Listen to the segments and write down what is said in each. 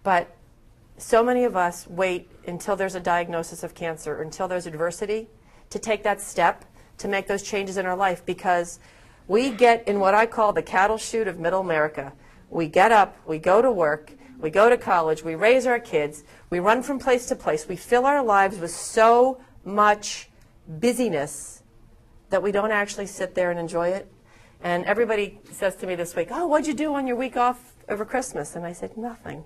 But so many of us wait until there's a diagnosis of cancer, or until there's adversity, to take that step, to make those changes in our life, because we get in what I call the cattle chute of middle America. We get up, we go to work, we go to college, we raise our kids, we run from place to place, we fill our lives with so much busyness that we don't actually sit there and enjoy it. And everybody says to me this week, oh, what'd you do on your week off over Christmas? And I said, nothing.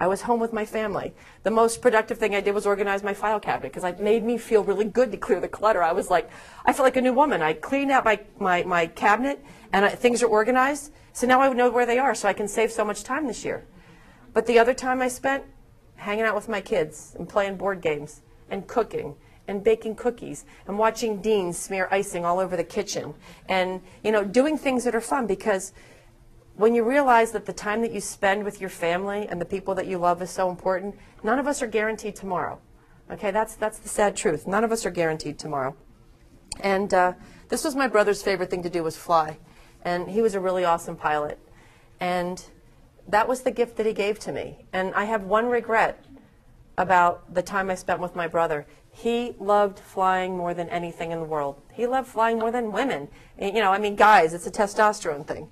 I was home with my family. The most productive thing I did was organize my file cabinet, because it made me feel really good to clear the clutter. I was like, I felt like a new woman. I cleaned out my cabinet, and things are organized. So now I know where they are, so I can save so much time this year. But the other time I spent hanging out with my kids and playing board games and cooking and baking cookies and watching Dean smear icing all over the kitchen and, you know, doing things that are fun, because when you realize that the time that you spend with your family and the people that you love is so important, none of us are guaranteed tomorrow. Okay, that's the sad truth. None of us are guaranteed tomorrow. And this was my brother's favorite thing to do, was fly. And he was a really awesome pilot. And that was the gift that he gave to me. And I have one regret about the time I spent with my brother. He loved flying more than anything in the world. He loved flying more than women. You know, I mean, guys, it's a testosterone thing.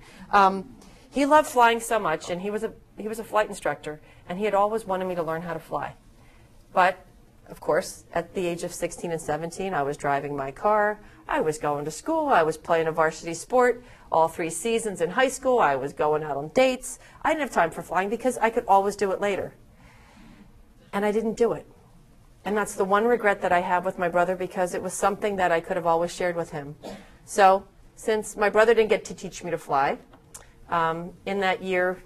He loved flying so much, and he was a flight instructor, and he had always wanted me to learn how to fly. But, of course, at the age of 16 and 17, I was driving my car, I was going to school, I was playing a varsity sport, all 3 seasons in high school, I was going out on dates. I didn't have time for flying because I could always do it later. And I didn't do it. And that's the one regret that I have with my brother, because it was something that I could have always shared with him. So, since my brother didn't get to teach me to fly, in that year,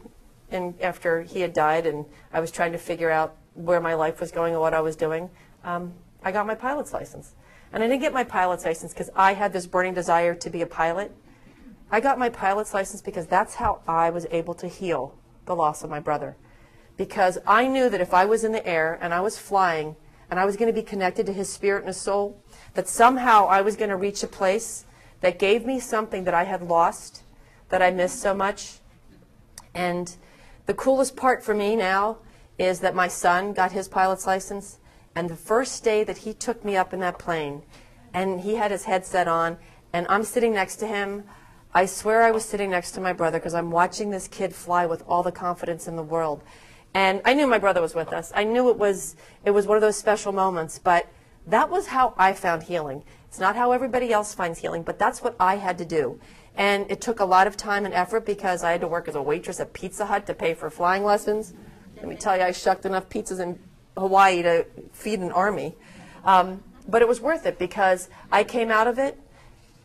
after he had died and I was trying to figure out where my life was going and what I was doing, I got my pilot's license. And I didn't get my pilot's license because I had this burning desire to be a pilot. I got my pilot's license because that's how I was able to heal the loss of my brother. Because I knew that if I was in the air and I was flying and I was going to be connected to his spirit and his soul, that somehow I was going to reach a place that gave me something that I had lost, that I missed so much. And the coolest part for me now is that my son got his pilot's license, and the first day that he took me up in that plane, and he had his headset on, and I'm sitting next to him, I swear I was sitting next to my brother, because I'm watching this kid fly with all the confidence in the world. And I knew my brother was with us. I knew it was one of those special moments, but that was how I found healing. It's not how everybody else finds healing, but that's what I had to do. And it took a lot of time and effort, because I had to work as a waitress at Pizza Hut to pay for flying lessons. Let me tell you, I shucked enough pizzas in Hawaii to feed an army. But it was worth it, because I came out of it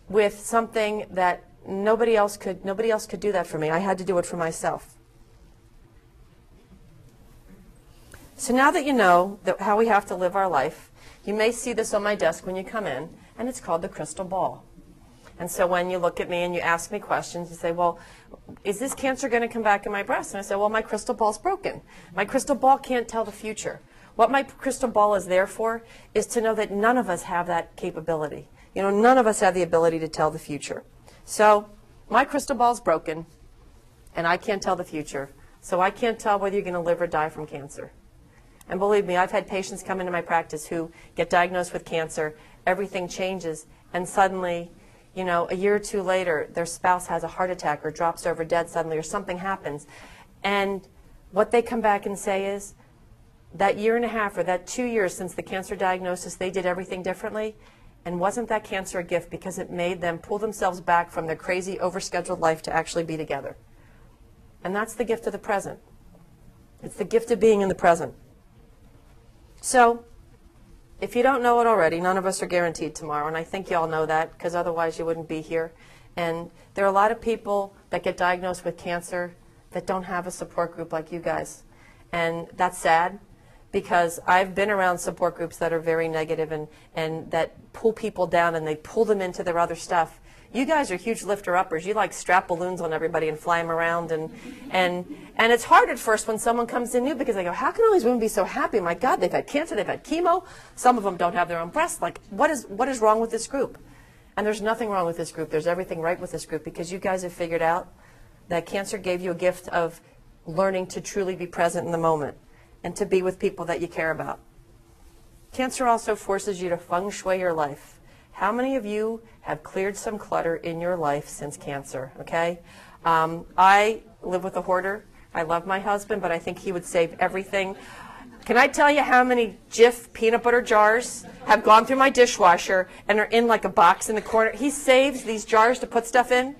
with something that nobody else could do that for me. I had to do it for myself. So now that you know how we have to live our life, you may see this on my desk when you come in, and it's called the crystal ball. And so when you look at me and you ask me questions, you say, well, is this cancer going to come back in my breast? And I say, well, my crystal ball's broken. My crystal ball can't tell the future. What my crystal ball is there for is to know that none of us have that capability. You know, none of us have the ability to tell the future. So my crystal ball's broken, and I can't tell the future. So I can't tell whether you're going to live or die from cancer. And believe me, I've had patients come into my practice who get diagnosed with cancer, everything changes, and suddenly, you know, a year or two later, their spouse has a heart attack or drops over dead suddenly, or something happens. And what they come back and say is, that year and a half or that 2 years since the cancer diagnosis, they did everything differently. And wasn't that cancer a gift, because it made them pull themselves back from their crazy, overscheduled life to actually be together? And that's the gift of the present. It's the gift of being in the present. So, if you don't know it already, none of us are guaranteed tomorrow, and I think you all know that, because otherwise you wouldn't be here. And there are a lot of people that get diagnosed with cancer that don't have a support group like you guys. And that's sad, because I've been around support groups that are very negative and that pull people down, and they pull them into their other stuff. You guys are huge lifter-uppers. You like strap balloons on everybody and fly them around. And it's hard at first when someone comes in new, because they go, how can all these women be so happy? My God, they've had cancer, they've had chemo. Some of them don't have their own breasts. Like, what is wrong with this group? And there's nothing wrong with this group. There's everything right with this group, because you guys have figured out that cancer gave you a gift of learning to truly be present in the moment. and to be with people that you care about. Cancer also forces you to feng shui your life. How many of you have cleared some clutter in your life since cancer? Okay, I live with a hoarder. I love my husband, but I think he would save everything. Can I tell you how many Jif peanut butter jars have gone through my dishwasher and are in like a box in the corner? He saves these jars to put stuff in.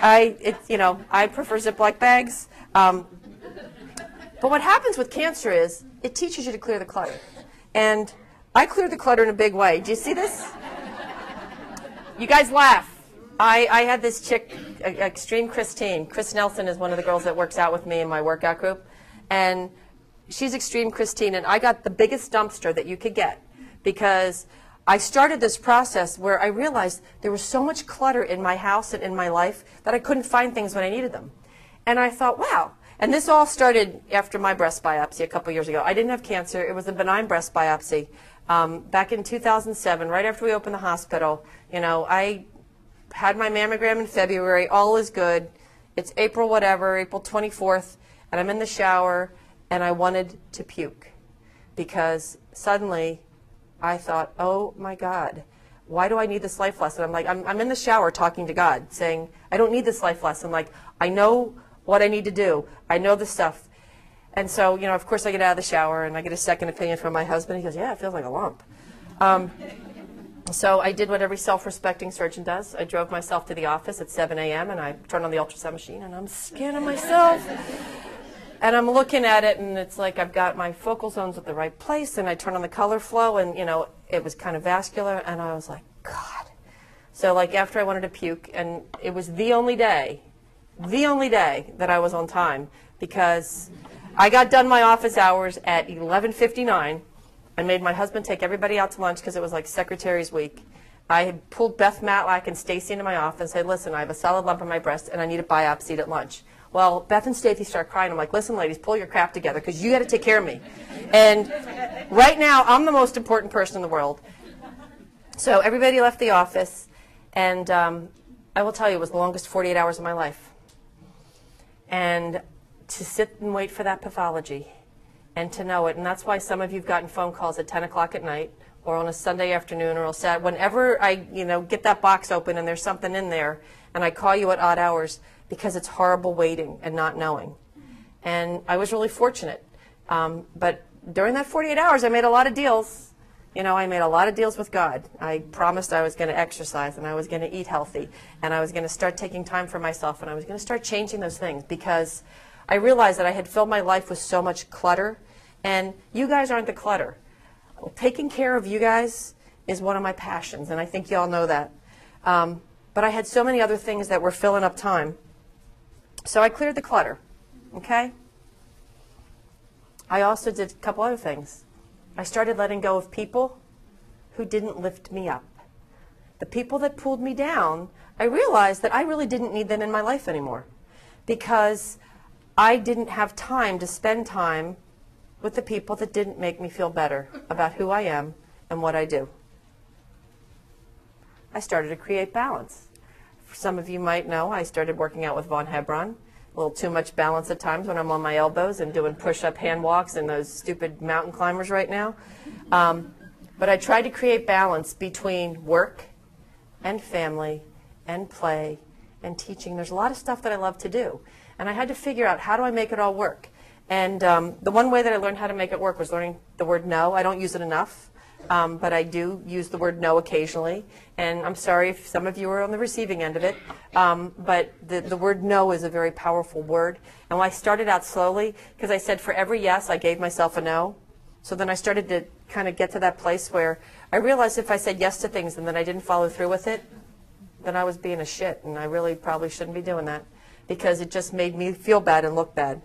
I prefer Ziploc bags. But what happens with cancer is it teaches you to clear the clutter. And I cleared the clutter in a big way. Do you see this? You guys laugh. I had this chick, Extreme Christine. Chris Nelson is one of the girls that works out with me in my workout group. And she's Extreme Christine, and I got the biggest dumpster that you could get because I started this process where I realized there was so much clutter in my house and in my life that I couldn't find things when I needed them. And I thought, wow. And this all started after my breast biopsy a couple years ago. I didn't have cancer. It was a benign breast biopsy. Back in 2007, right after we opened the hospital, I had my mammogram in February. All is good. It's April 24th, and I'm in the shower, and I wanted to puke because suddenly I thought, oh my God, why do I need this life lesson? I'm in the shower talking to God saying, I don't need this life lesson. I know what I need to do. I know the stuff. And so, of course I get out of the shower and I get a second opinion from my husband. He goes, yeah, it feels like a lump. So I did what every self-respecting surgeon does. I drove myself to the office at 7 a.m. and I turned on the ultrasound machine and I'm scanning myself. And I'm looking at it, and it's like I've got my focal zones at the right place, and I turn on the color flow, and, it was kind of vascular, and I was like, God. So, after I wanted to puke, and it was the only day that I was on time, because I got done my office hours at 11:59. I made my husband take everybody out to lunch because it was like Secretary's Week. I had pulled Beth Matlack and Stacy into my office and said, listen, I have a solid lump on my breast, and I need it biopsied at lunch. Well, Beth and Stacy start crying. I'm like, listen, ladies, pull your crap together because you got to take care of me. And right now, I'm the most important person in the world. So everybody left the office, and I will tell you, it was the longest 48 hours of my life. And to sit and wait for that pathology and to know it, and that's why some of you have gotten phone calls at 10 o'clock at night or on a Sunday afternoon or whenever I get that box open and there's something in there, and I call you at odd hours, because it's horrible waiting and not knowing. And I was really fortunate. But during that 48 hours, I made a lot of deals. I made a lot of deals with God. I promised I was going to exercise, and I was going to eat healthy, and I was going to start taking time for myself, and I was going to start changing those things because I realized that I had filled my life with so much clutter, and you guys aren't the clutter. Taking care of you guys is one of my passions, and I think you all know that. But I had so many other things that were filling up time. So I cleared the clutter, okay? I also did a couple other things. I started letting go of people who didn't lift me up. The people that pulled me down, I realized that I really didn't need them in my life anymore because I didn't have time to spend time with the people that didn't make me feel better about who I am and what I do. I started to create balance. Some of you might know I started working out with Von Hebron. A little too much balance at times when I'm on my elbows and doing push-up hand walks and those stupid mountain climbers right now. But I tried to create balance between work and family and play and teaching. There's a lot of stuff that I love to do. And I had to figure out, how do I make it all work? And the one way that I learned how to make it work was learning the word no. I don't use it enough. But I do use the word no occasionally, and I'm sorry if some of you are on the receiving end of it, but the word no is a very powerful word. And I started out slowly, because I said for every yes, I gave myself a no. So then I started to kind of get to that place where I realized if I said yes to things and then I didn't follow through with it, then I was being a shit, and I really probably shouldn't be doing that, because it just made me feel bad and look bad.